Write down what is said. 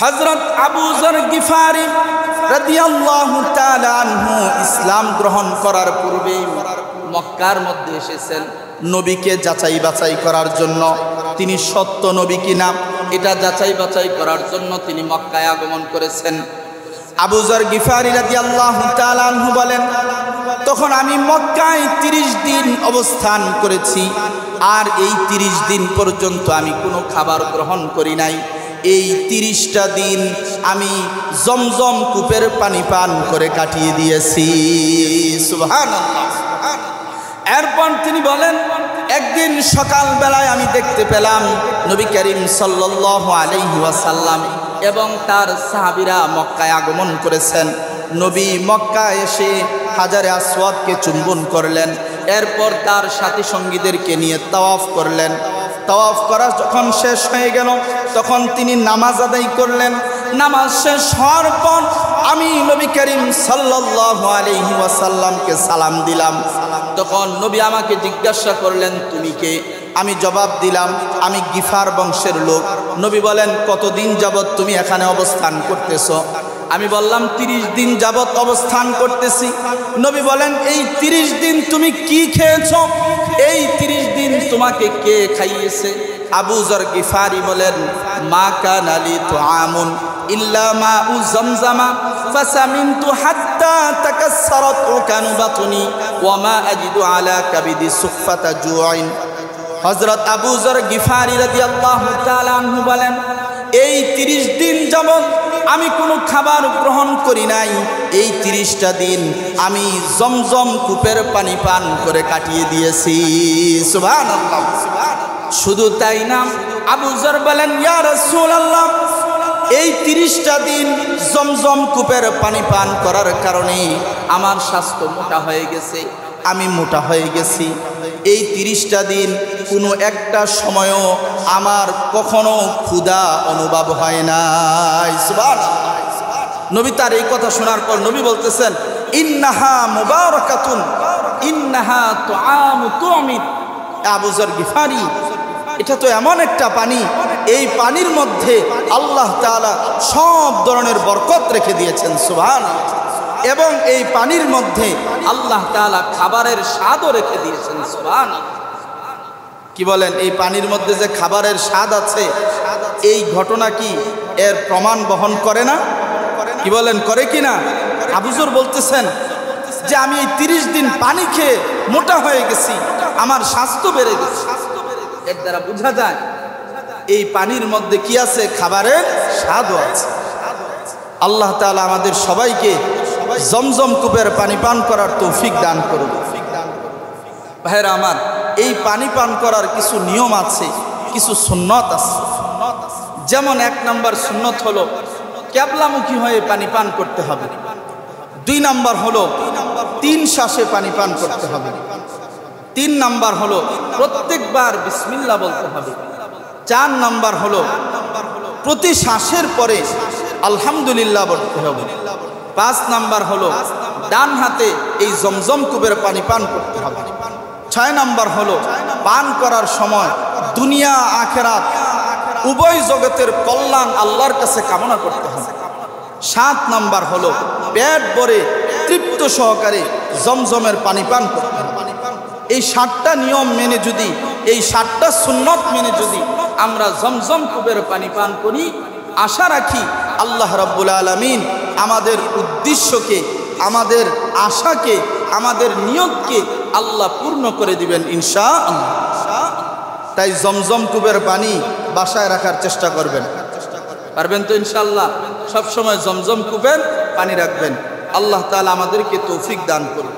হযরত আবু যর গিফারি রাদিয়াল্লাহু তাআলা আনহু ইসলাম গ্রহণ করার পূর্বে মক্কার মধ্যে এসেছেন নবীকে যাচাই বাছাই করার জন্য। তিনি সত্য নবী কিনা এটা যাচাই বাছাই করার জন্য তিনি মক্কায় আগমন করেছেন। আবু যর গিফারি রাদিয়াল্লাহু তাআলা আনহু বলেন, তখন আমি মক্কায় 30 দিন অবস্থান করেছি, আর এই 30 দিন পর্যন্ত আমি কোনো খাবার গ্রহণ করি নাই। এই 30টা দিন আমি জমজম কূপের পানি পান করে কাটিয়ে দিয়েছি। সুবহানাল্লাহ। এরপর তিনি বলেন, একদিন সকাল বেলায় আমি দেখতে পেলাম নবী করিম সাল্লাল্লাহু আলাইহি ওয়াসাল্লাম এবং তার সাহাবীরা মক্কায় আগমন করেছেন। নবী মক্কায় এসে হাজারে আসওয়াদকে চুম্বন করলেন, এরপর তার সাথী সঙ্গীদেরকে নিয়ে তাওয়াফ করলেন। তাওয়াফ করা যখন শেষ হয়ে গেল তখন তিনি নামাজ আদায় করলেন। নামাজ শেষ হওয়ার পর আমি নবী করিম সাল্লাল্লাহু আলাইহি ওয়াসাল্লামকে সালাম দিলাম। তখন নবী আমাকে জিজ্ঞাসা করলেন, তুমি কে? আমি জবাব দিলাম, আমি গিফার বংশের লোক। নবী বলেন, কতদিন যাবত তুমি এখানে অবস্থান করতেছো? আমি বললাম, 30 দিন যাবত অবস্থান করতেছি। নবী বলেন, এই 30 দিন তুমি কি খেয়েছো? এই 30 দিন তোমাকে কে খাইয়েছে? আবু যর গিফারি বলেন, মা কানা লি তুআমুন ইল্লা মাউ জামজামা ফাসামিনতু হাত্তা তাকাসসারাত উকানু বাতনি ওয়া মা আজিদু আলা কাবিদি সুফাতা জুআইন। হযরত আবু যর গিফারি রাদিয়াল্লাহু তাআলা আনহু বলেন, এই 30 দিন যাবত আমি কোনো খাবার গ্রহণ করি নাই। এই 30টা দিন আমি জমজম কূপের পানি পান করে কাটিয়ে দিয়েছি। সুবহানাল্লাহ। শুধু তাই না, আবু যর বলেন, ইয়া রাসূলুল্লাহ, এই 30টা দিন জমজম কূপের পানি পান করার কারণে আমার স্বাস্থ্য মোটা হয়ে গেছে, আমি মোটা হয়ে গেছি। এই 30টা দিন কোনো একটা সময়ও আমার কখনো ক্ষুধা অনুভব হয় নাই। সুবহানাল্লাহ। নবী তার এই কথা শোনার পর নবী বলতেছেন, ইন্নাহা মুবারাকাতুন ইন্নাহা তুআমু তুমিত। আবু যর গিফারি, এটা তো এমন একটা পানি, এই পানির মধ্যে আল্লাহ তাআলা সব ধরনের বরকত রেখে দিয়েছেন। সুবহানাল্লাহ। এবং এই পানির মধ্যে আল্লাহ তাআলা খাবারের স্বাদও রেখে দিয়েছেন। সুবহানাল্লাহ। কি বলেন, এই পানির মধ্যে যে খাবারের স্বাদ আছে, এই ঘটনা কি এর প্রমাণ বহন করে না? কি বলেন, করে কি না? আবু যর বলতেছেন যে আমি এই 30 দিন পানি খেয়ে মোটা হয়ে গেছি, আমার স্বাস্থ্য বেড়ে গেছে। এর দ্বারা বোঝা যায় এই পানির মধ্যে কি আছে? খাবারের স্বাদও আছে। আল্লাহ তাআলা আমাদের সবাইকে জমজম কূপের পানি পান করার তৌফিক দান করুন। ভাইরা আমার, এই পানি পান করার কিছু নিয়ম আছে, কিছু সুন্নত আছে। যেমন 1 নম্বর সুন্নত হলো ক্যাবলামুখী হয়ে পানি পান করতে হবে। 2 নম্বর হলো 3 শ্বাসে পানি পান করতে হবে। 3 নম্বর হলো প্রত্যেকবার বিসমিল্লাহ বলতে হবে। 4 নম্বর হলো প্রতি শ্বাসের পরে আলহামদুলিল্লাহ বলতে হবে। 5 নম্বর হলো ডান হাতে এই জমজম কূপের পানি পান করতে হবে। 6 নম্বর হলো পান করার সময় দুনিয়া আখিরাত উভয় জগতের কল্যাণ আল্লাহর কাছে কামনা করতে হবে। 7 নম্বর হলো পেট ভরে তৃপ্ত সহকারে জমজমের পানি পান করতে হবে। এই 7টা নিয়ম মেনে যদি, এই 7টা সুন্নত মেনে যদি আমরা জমজম কূপের পানি পান করি, আশা রাখি আল্লাহ রাব্বুল আলামিন আমাদের উদ্দেশ্যকে, আমাদের আশাকে, আমাদের নিয়তকে আল্লাহ পূর্ণ করে দিবেন ইনশাআল্লাহ। তাই জমজম কূপের পানি বাসায় রাখার চেষ্টা করবেন। পারবেন তো ইনশাআল্লাহ? সব সময় জমজম কূপের পানি রাখবেন। আল্লাহ তাআলা আমাদেরকে তৌফিক দান করুন।